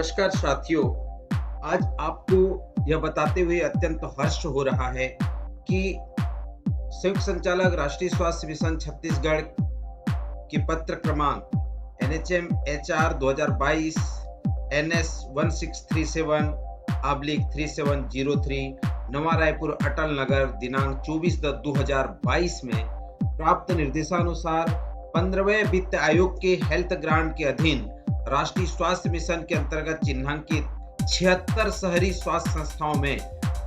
नमस्कार साथियों। आज आपको यह बताते हुए अत्यंत हर्ष हो रहा है कि संयुक्त संचालक राष्ट्रीय स्वास्थ्य मिशन छत्तीसगढ़ के पत्र क्रमांक NHM HR 2022 NS 1637/3703 नवा रायपुर अटल नगर दिनांक 24/10/2022 में प्राप्त निर्देशानुसार 15वें वित्त आयोग के हेल्थ ग्रांट के अधीन राष्ट्रीय स्वास्थ्य मिशन के अंतर्गत चिन्हांकित 76 शहरी स्वास्थ्य संस्थाओं में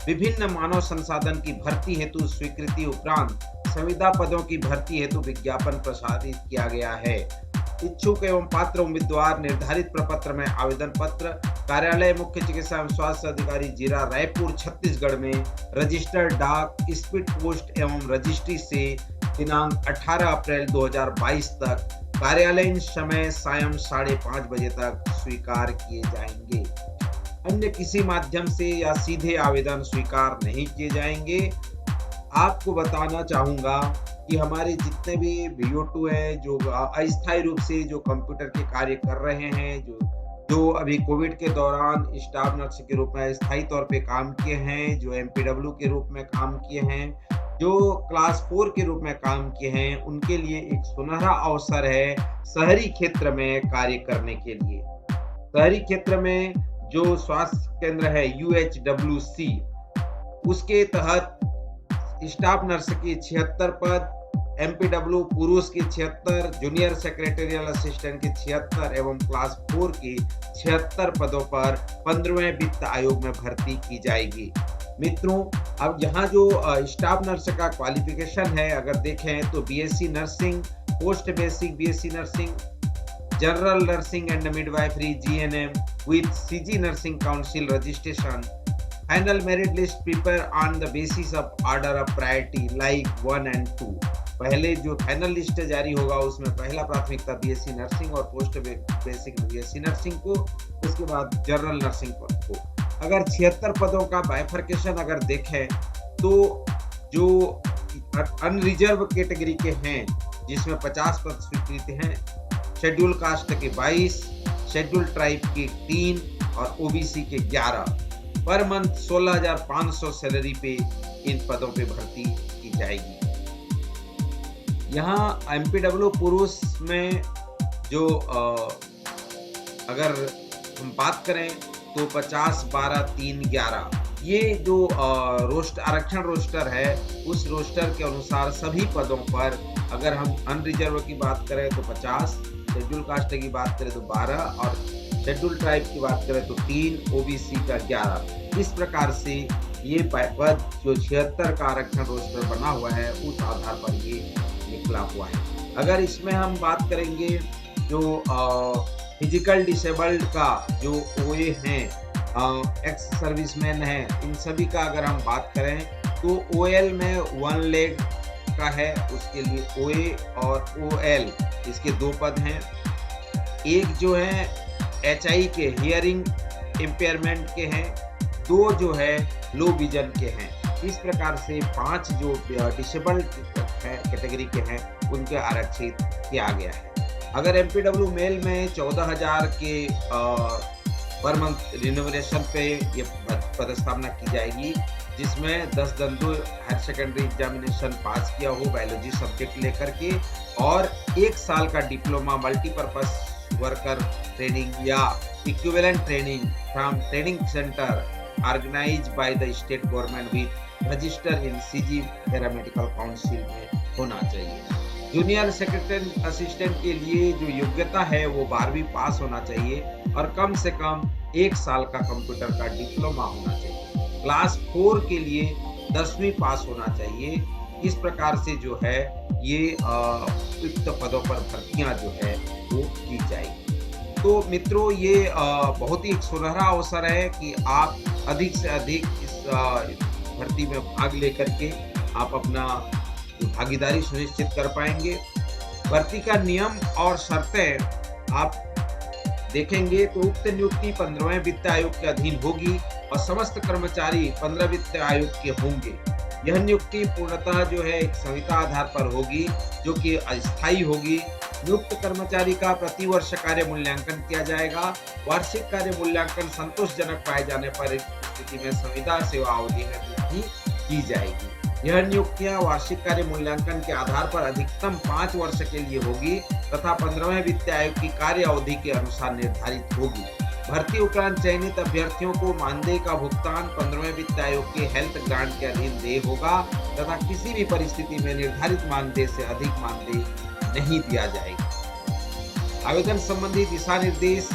विभिन्न मानव संसाधन की भर्ती हेतु स्वीकृति उपरांत संविदा पदों की भर्ती हेतु विज्ञापन प्रसारित किया गया है। इच्छुक एवं पात्र उम्मीदवार निर्धारित प्रपत्र में आवेदन पत्र कार्यालय मुख्य चिकित्सा एवं स्वास्थ्य अधिकारी जिला रायपुर छत्तीसगढ़ में रजिस्टर्ड डाक स्पीड पोस्ट एवं रजिस्ट्री से दिनांक 18 अप्रैल 2022 तक कार्यालयीन समय सायं 5:30 बजे तक स्वीकार किए जाएंगे। अन्य किसी माध्यम से या सीधे आवेदन स्वीकार नहीं किए जाएंगे। आपको बताना चाहूंगा कि हमारे जितने भी VO2 है जो अस्थायी रूप से जो कंप्यूटर के कार्य कर रहे हैं, जो अभी कोविड के दौरान स्टाफ नर्स के रूप में स्थायी तौर पे काम किए हैं, जो MPW के रूप में काम किए हैं, जो क्लास 4 के रूप में काम किए हैं, उनके लिए एक सुनहरा अवसर है शहरी क्षेत्र में कार्य करने के लिए। शहरी क्षेत्र में जो स्वास्थ्य केंद्र है UHWC, उसके तहत स्टाफ नर्स की 76 पद, MPW पुरुष की 76, जूनियर सेक्रेटरियल असिस्टेंट की 76 एवं क्लास 4 की 76 पदों पर 15वें वित्त आयोग में भर्ती की जाएगी। मित्रों, अब यहाँ जो स्टाफ नर्स का क्वालिफिकेशन है अगर देखें तो BSc nursing, post basic BSc nursing, general nursing and midwifery GNM with CG nursing council registration, final merit list prepare on the basis of order of priority like 1 and 2। पहले जो final list जारी होगा उसमें पहला प्राथमिकता BSc nursing और post basic BSc nursing को, उसके बाद जनरल नर्सिंग को। अगर 76 पदों का बाइफर्केशन अगर देखें तो जो अनरिजर्व कैटेगरी के हैं जिसमें 50 पद स्वीकृत हैं, शेड्यूल कास्ट के 22, शेड्यूल ट्राइब के 3 और OBC के 11, पर मंथ 16,500 सैलरी पे इन पदों पे भर्ती की जाएगी। यहाँ MPW पुरुष में जो अगर हम बात करें तो 50, 12, 3, 11 ये जो आरक्षण रोस्टर है, उस रोस्टर के अनुसार सभी पदों पर अगर हम अनरिजर्व की बात करें तो 50, शेड्यूल कास्ट की बात करें तो 12 और शेड्यूल ट्राइब की बात करें तो 3, OBC का 11। इस प्रकार से ये पद जो 76 का आरक्षण रोस्टर बना हुआ है उस आधार पर ये निकला हुआ है। अगर इसमें हम बात करेंगे जो फिजिकल डिसेबल्ड का जो OA हैं, एक्स सर्विसमैन हैं, इन सभी का अगर हम बात करें तो OL में 1 लेग का है, उसके लिए OA और OL इसके 2 पद हैं। एक जो है HI के हियरिंग इम्पेयरमेंट के हैं, 2 जो है लो विजन के हैं। इस प्रकार से 5 जो डिसेबल्ड कैटेगरी के हैं उनके आरक्षित किया गया है। अगर MPW मेल में 14,000 के पर मंथ रिन्यूमरेशन पे ये पदस्थापना की जाएगी, जिसमें 10 दंडों हायर सेकेंडरी एग्जामिनेशन पास किया हो बायोलॉजी सब्जेक्ट लेकर के, और 1 साल का डिप्लोमा मल्टीपर्पस वर्कर ट्रेनिंग या equivalent training from training centre organised by the state government with register in CG paramedical council में होना चाहिए। जूनियर सेक्रेटरी असिस्टेंट के लिए जो योग्यता है वो 12वीं पास होना चाहिए और कम से कम 1 साल का कंप्यूटर का डिप्लोमा होना चाहिए। क्लास 4 के लिए 10वीं पास होना चाहिए। इस प्रकार से जो है ये उक्त पदों पर भर्तियां जो है वो की जाएगी। तो मित्रों, ये बहुत ही एक सुनहरा अवसर है कि आप अधिक से अधिक इस भर्ती में भाग लेकर के आप अपना भागीदारी सुनिश्चित कर पाएंगे। भर्ती का नियम और शर्तें आप देखेंगे तो उक्त नियुक्ति 15वें वित्त आयोग के अधीन होगी और समस्त कर्मचारी 15 वित्त आयोग के होंगे। यह नियुक्ति पूर्णतः जो है एक संविदा आधार पर होगी, जो कि अस्थायी होगी नियुक्त कर्मचारी का प्रतिवर्ष कार्य मूल्यांकन किया जाएगा। वार्षिक कार्य मूल्यांकन संतोषजनक पाए जाने पर इस स्थिति में संविदा सेवा अवधि में वृद्धि की जाएगी। यह नियुक्तियां वार्षिक कार्य मूल्यांकन के आधार पर अधिकतम 5 वर्ष के लिए होगी तथा 15वें वित्त आयोग की कार्य अवधि के अनुसार निर्धारित होगी। भर्ती उपरांत चयनित अभ्यर्थियों को मानदेय का भुगतान 15वें वित्त आयोग के हेल्थ ग्रांट के अधीन देय होगा तथा किसी भी परिस्थिति में निर्धारित मानदेय से अधिक मानदेय नहीं दिया जाएगा। आवेदन संबंधी दिशा निर्देश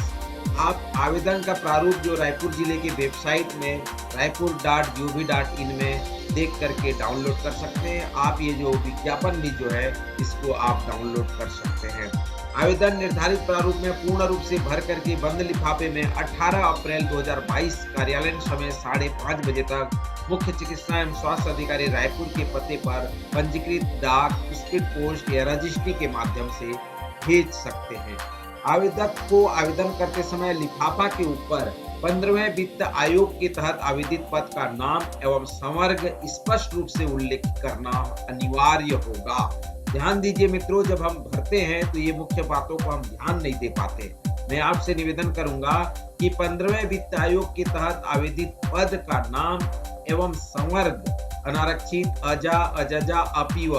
आप आवेदन का प्रारूप जो रायपुर जिले की वेबसाइट में raipur.gov.in में देख करके डाउनलोड कर सकते हैं। आप ये जो विज्ञापन भी जो है इसको आप डाउनलोड कर सकते हैं। आवेदन निर्धारित प्रारूप में पूर्ण रूप से भर करके बंद लिफाफे में 18 अप्रैल 2022 कार्यालयीन समय 5:30 बजे तक मुख्य चिकित्सा एवं स्वास्थ्य अधिकारी रायपुर के पते पर पंजीकृत डाक, स्पीड पोस्ट या रजिस्ट्री के माध्यम से भेज सकते हैं। आवेदक को आवेदन करते समय लिफाफा के ऊपर 15वें वित्त आयोग के तहत आवेदित पद का नाम एवं संवर्ग स्पष्ट रूप से उल्लेख करना अनिवार्य होगा। ध्यान दीजिए मित्रों, जब हम भरते हैं तो ये मुख्य बातों को हम ध्यान नहीं दे पाते। मैं आपसे निवेदन करूंगा कि 15वें वित्त आयोग के तहत आवेदित पद का नाम एवं संवर्ग अनारक्षित, अजा, अजजा, अपीव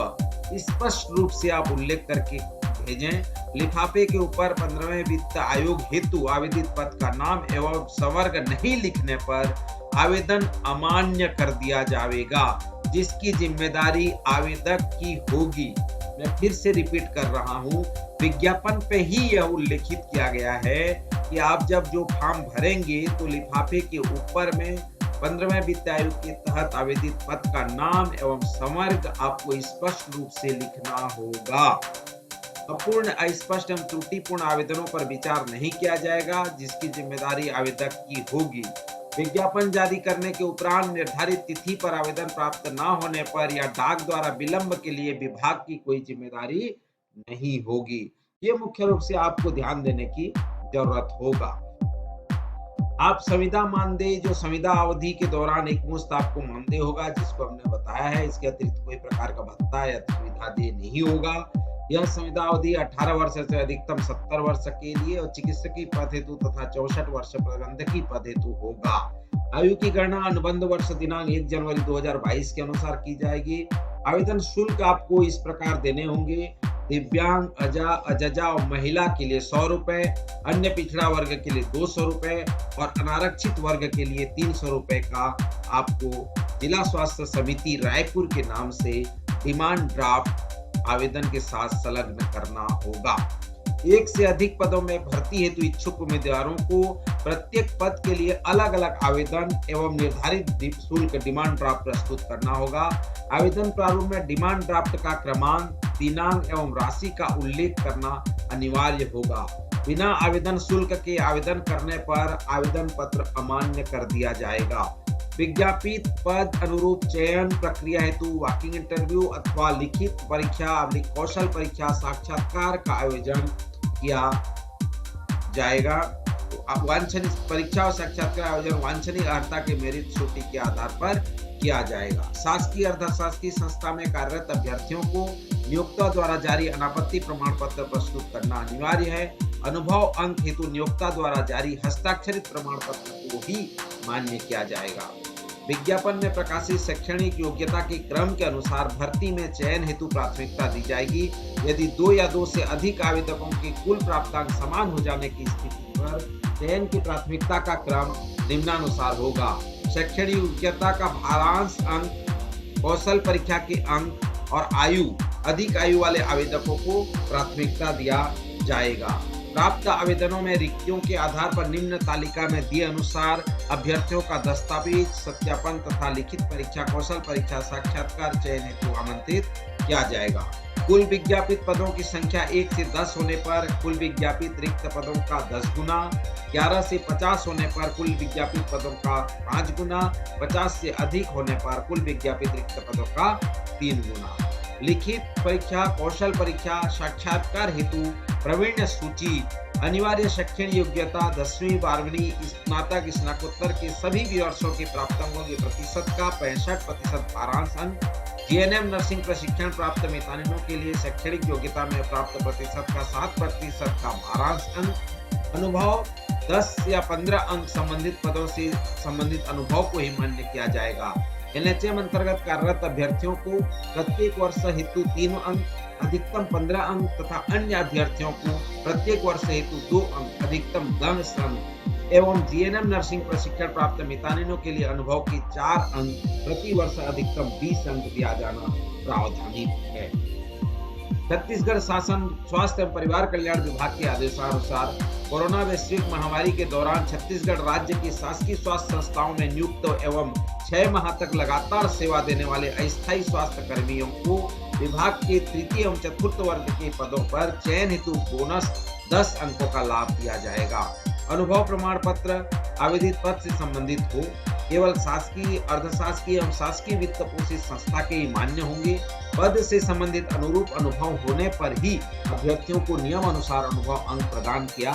स्पष्ट रूप से आप उल्लेख करके भेजें। लिफाफे के ऊपर 15वें वित्त आयोग हेतु आवेदित पद का नाम एवं संवर्ग नहीं लिखने पर आवेदन अमान्य कर दिया जाएगा, जिसकी जिम्मेदारी आवेदक की होगी। मैं फिर से रिपीट कर रहा हूं, विज्ञापन पे ही यह उल्लेखित किया गया है कि आप जब जो फॉर्म भरेंगे तो लिफाफे के ऊपर में 15वें वित्त आयोग के तहत आवेदित पद का नाम एवं संवर्ग आपको स्पष्ट रूप से लिखना होगा। अपूर्ण, अस्पष्ट एवं त्रुटिपूर्ण आवेदनों पर विचार नहीं किया जाएगा, जिसकी जिम्मेदारी आवेदक की होगी। विज्ञापन जारी करने के उपरांत निर्धारित तिथि पर आवेदन प्राप्त न होने पर या डाक द्वारा विलंब के लिए विभाग की कोई जिम्मेदारी नहीं होगी। ये मुख्य रूप से आपको ध्यान देने की जरूरत होगा। आप संविदा मानदेय, जो संविदा अवधि के दौरान एक मुश्त आपको मानदेय होगा, जिसको हमने बताया है, इसके अतिरिक्त कोई प्रकार का भत्ता या सुविधा देय नहीं होगा। यह संविदा अवधि 18 वर्ष से अधिकतम 70 वर्ष के लिए और चिकित्सकीय पद हेतु तथा 64 वर्ष प्रबंधकीय पद हेतु होगा। आयु की गणना अनुबंध वर्ष दिनांक 1 जनवरी 2022 के अनुसार की जाएगी। आवेदन शुल्क आपको इस प्रकार देने होंगे। दिव्यांग, अजा, अजजा और महिला के लिए 100 रुपए, अन्य पिछड़ा वर्ग के लिए 200 रुपए और अनारक्षित वर्ग के लिए 300 रुपए का आपको जिला स्वास्थ्य समिति रायपुर के नाम से डिमांड ड्राफ्ट आवेदन के साथ संलग्न करना होगा। एक से अधिक पदों में भर्ती हेतु इच्छुक उम्मीदवारों को प्रत्येक पद के लिए अलग अलग आवेदन एवं निर्धारित शुल्क डिमांड ड्राफ्ट प्रस्तुत करना होगा। आवेदन प्रारूप में डिमांड ड्राफ्ट का क्रमांक, दिनांक एवं राशि का उल्लेख करना अनिवार्य होगा। बिना आवेदन शुल्क के आवेदन करने पर आवेदन पत्र अमान्य कर दिया जाएगा। विज्ञापित पद अनुरूप चयन प्रक्रिया हेतु वॉकिंग इंटरव्यू अथवा लिखित परीक्षा, कौशल परीक्षा, साक्षात्कार का आयोजन किया जाएगा। तो वांछनीय परीक्षा और साक्षात्कार आयोजन वांछनीय अर्हता के मेरिट सूची के आधार पर किया जाएगा। शासकीय अर्धशासकीय संस्था में कार्यरत अभ्यर्थियों को नियोक्ता द्वारा जारी अनापत्ति प्रमाण पत्र प्रस्तुत करना अनिवार्य है। अनुभव अंक हेतु नियोक्ता द्वारा जारी हस्ताक्षरित प्रमाण पत्र को ही मान्य किया जाएगा। विज्ञापन में प्रकाशित शैक्षणिक योग्यता के क्रम के अनुसार भर्ती में चयन हेतु प्राथमिकता दी जाएगी। यदि 2 या 2 से अधिक आवेदकों के कुल प्राप्तांक समान हो जाने की स्थिति पर चयन की प्राथमिकता का क्रम निम्नानुसार होगा। शैक्षणिक योग्यता का भारांश अंक, कौशल परीक्षा के अंक और आयु, अधिक आयु वाले आवेदकों को प्राथमिकता दिया जाएगा। प्राप्त आवेदनों में रिक्तियों के आधार पर निम्न तालिका में दिए अनुसार अभ्यर्थियों का दस्तावेज सत्यापन तथा लिखित परीक्षा, कौशल परीक्षा, साक्षात्कार चयन हेतु आमंत्रित किया जाएगा। कुल विज्ञापित पदों की संख्या 1 से 10 होने पर कुल विज्ञापित रिक्त पदों का 10 गुना, 11 से 50 होने पर कुल विज्ञापित पदों का 5 गुना, 50 से अधिक होने पर कुल विज्ञापित रिक्त पदों का 3 गुना। लिखित परीक्षा, कौशल परीक्षा, साक्षात्कार हेतु प्रवीण्य सूची, अनिवार्य शैक्षणिक योग्यता 10वीं, 12वीं, स्नातक, स्नातकोत्तर के सभी भी वर्षों के प्राप्तांकों के प्रतिशत का 65% भारांश अंक जीएनएम नर्सिंग प्रशिक्षण प्राप्त मितानिनों के लिए शैक्षणिक योग्यता में प्राप्त प्रतिशत का 7% का भारांश अंक, अनुभव 10 या 15 अंक संबंधित पदों से संबंधित अनुभव को ही मान्य किया जाएगा। एनएचएम अंतर्गत कार्यरत अभ्यर्थियों को प्रत्येक वर्ष हेतु 3 अंक, अधिकतम 15 अंक तथा अन्य अभ्यर्थियों को प्रत्येक वर्ष हेतु 2 अंक, अधिकतम 10 अंक एवं जीएनएम नर्सिंग प्रशिक्षण प्राप्त मितानिनों के लिए अनुभव के 4 अंक प्रति वर्ष, अधिकतम 20 अंक दिया जाना प्रावधानित है। छत्तीसगढ़ शासन स्वास्थ्य एवं परिवार कल्याण विभाग के आदेशानुसार कोरोना वैश्विक महामारी के दौरान छत्तीसगढ़ राज्य की शासकीय स्वास्थ्य संस्थाओं में नियुक्त एवं 6 माह तक लगातार सेवा देने वाले अस्थायी स्वास्थ्य कर्मियों को विभाग के तृतीय एवं चतुर्थ वर्ग के पदों पर चयन हेतु बोनस 10 अंकों का लाभ दिया जाएगा। अनुभव प्रमाण पत्र आवेदित पद से संबंधित हो, केवल शासकीय, अर्धशासकीय एवं शासकीय वित्त पोषित संस्था के ही मान्य होंगे। पद से संबंधित अनुरूप अनुभव होने पर ही अभ्यर्थियों को नियम अनुसार अनुभव अंक प्रदान किया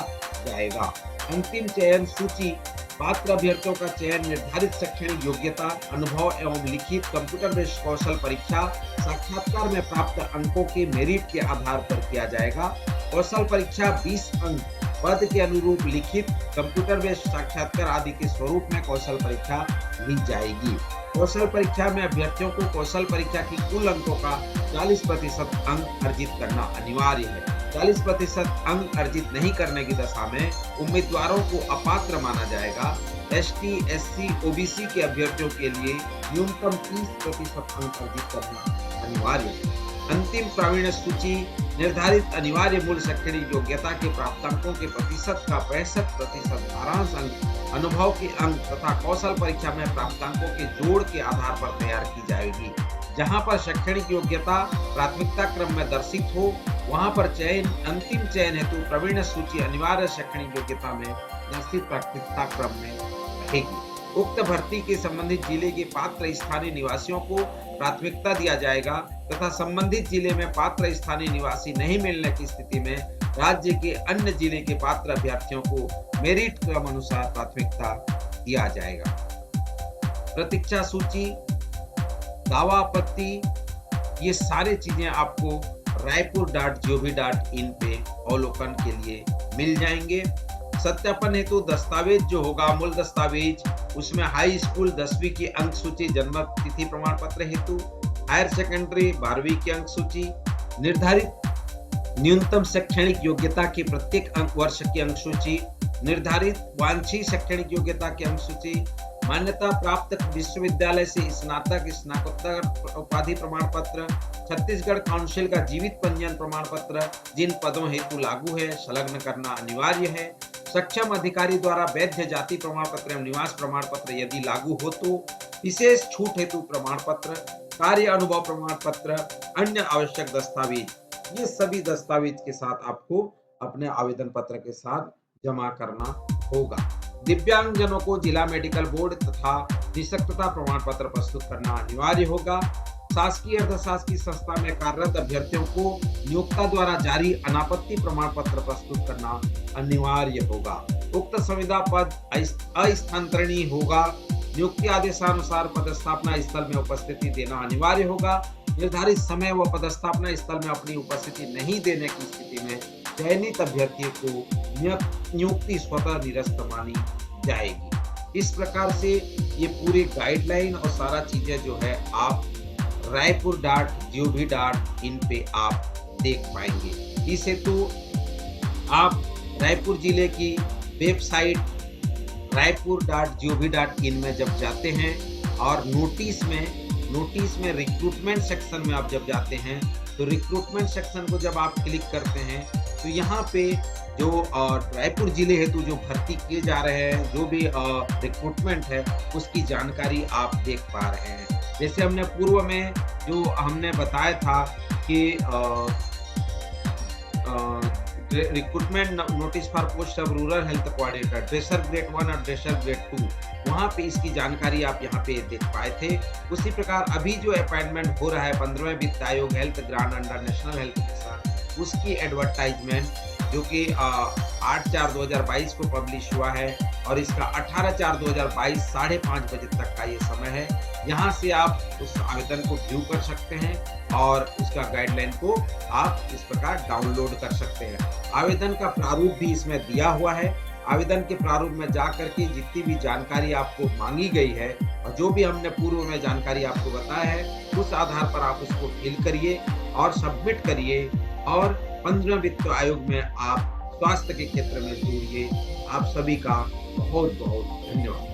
जाएगा। अंतिम चयन सूची पात्र अभ्यर्थियों का चयन निर्धारित शैक्षणिक योग्यता, अनुभव एवं लिखित कंप्यूटर बेस्ड कौशल परीक्षा साक्षात्कार में प्राप्त अंकों के मेरिट के आधार पर किया जाएगा। कौशल परीक्षा 20 अंक, पद के अनुरूप लिखित, कंप्यूटर बेस्ड साक्षात्कार आदि के स्वरूप में कौशल परीक्षा ली जाएगी। कौशल परीक्षा में अभ्यर्थियों को कौशल परीक्षा की कुल अंकों का 40% अंक अर्जित करना अनिवार्य है। 40% अंक अर्जित नहीं करने की दशा में उम्मीदवारों को अपात्र माना जाएगा। एसटी, एससी, ओबीसी के अभ्यर्थियों के लिए न्यूनतम 30% अंक अर्जित करना अनिवार्य है। अंतिम प्रावीण्य सूची निर्धारित अनिवार्य मूल शैक्षणिक योग्यता के प्राप्तांकों के प्रतिशत का 65% सारांश अंक, अनुभव के अंक तथा कौशल परीक्षा में प्राप्तांकों के जोड़ के आधार पर तैयार की जाएगी। जहां पर शैक्षणिक योग्यता प्राथमिकता क्रम में दर्शित हो, वहां पर अंतिम चयन हेतु प्रावीण्य सूची अनिवार्य शैक्षणिक योग्यता में दर्शित प्राथमिकता क्रम में रहेगी। उक्त भर्ती के संबंधित जिले के पात्र स्थानीय निवासियों को प्राथमिकता दिया जाएगा तथा संबंधित जिले में पात्र स्थानीय निवासी नहीं मिलने की स्थिति में राज्य के अन्य जिले के पात्र अभ्यर्थियों को मेरिट क्रम अनुसार प्राथमिकता दिया जाएगा। प्रतीक्षा सूची, दावा आपत्ति, ये सारी चीजें आपको raipur.gov.in पे अवलोकन के लिए मिल जाएंगे। सत्यापन हेतु दस्तावेज जो होगा, मूल दस्तावेज, उसमें हाई स्कूल 10वीं की अंक सूची, जन्म तिथि प्रमाण पत्र हेतु, हायर सेकेंडरी 12वीं की अंक सूची, निर्धारित न्यूनतम शैक्षणिक योग्यता के प्रत्येक अंक वर्ष की अंक सूची, निर्धारित वांछित शैक्षणिक योग्यता की अंक सूची, मान्यता प्राप्त विश्वविद्यालय से स्नातक, स्नातकोत्तर उपाधि प्रमाण पत्र, छत्तीसगढ़ काउंसिल का जीवित पंजीयन प्रमाण पत्र जिन पदों हेतु लागू है, संलग्न करना अनिवार्य है। सक्षम अधिकारी द्वारा वैध जाति प्रमाण पत्र एवं निवास प्रमाण पत्र यदि लागू हो तो विशेष छूट हेतु प्रमाण पत्र, कार्य अनुभव प्रमाण पत्र, अन्य आवश्यक दस्तावेज, ये सभी दस्तावेज के साथ आपको अपने आवेदन पत्र के साथ जमा करना होगा। दिव्यांगजनों को जिला मेडिकल बोर्ड तथा निःशक्तता प्रमाण पत्र प्रस्तुत करना अनिवार्य होगा। शासकीय अर्धशासकीय संस्था में कार्यरत अभ्यर्थियों को नियोक्ता द्वारा जारी अनापत्ति प्रमाण पत्र प्रस्तुत करना अनिवार्य होगा। उक्त संविदा पद अस्थानांतरणीय होगा। नियुक्ति आदेशानुसार पदस्थापना स्थल में उपस्थिति देना अनिवार्य होगा। निर्धारित समय व पदस्थापना स्थल में अपनी उपस्थिति नहीं देने की स्थिति में चयनित अभ्यर्थियों को नियुक्ति स्वतः निरस्त मानी जाएगी। इस प्रकार से ये पूरी गाइडलाइन और सारा चीजें जो है आप raipur.gov.in पे आप देख पाएंगे। इस हेतु आप रायपुर जिले की वेबसाइट raipur.gov.in में जब जाते हैं और नोटिस में रिक्रूटमेंट सेक्शन में आप जब जाते हैं तो रिक्रूटमेंट सेक्शन को जब आप क्लिक करते हैं तो यहाँ पे जो रायपुर जिले हेतु जो भर्ती किए जा रहे हैं, जो भी रिक्रूटमेंट है, उसकी जानकारी आप देख पा रहे हैं। जैसे हमने पूर्व में जो हमने बताया था कि recruitment notice for post of rural health coordinator, dresser grade 1 और ड्रेसर ग्रेड 2, वहाँ पे इसकी जानकारी आप यहाँ पे देख पाए थे। उसी प्रकार अभी जो अपॉइंटमेंट हो रहा है 15वें वित्त आयोग health grant under national health mission, उसकी एडवर्टाइजमेंट जो कि 8/4/2022 को पब्लिश हुआ है और इसका 18/4/2022 5:30 बजे तक का ये समय है। यहाँ से आप उस आवेदन को व्यू कर सकते हैं और उसका गाइडलाइन को आप इस प्रकार डाउनलोड कर सकते हैं। आवेदन का प्रारूप भी इसमें दिया हुआ है। आवेदन के प्रारूप में जा करके जितनी भी जानकारी आपको मांगी गई है और जो भी हमने पूर्व में जानकारी आपको बताया है, उस आधार पर आप उसको फिल करिए और सबमिट करिए और 15वें वित्त आयोग में आप स्वास्थ्य के क्षेत्र में जुड़िए। आप सभी का बहुत-बहुत धन्यवाद।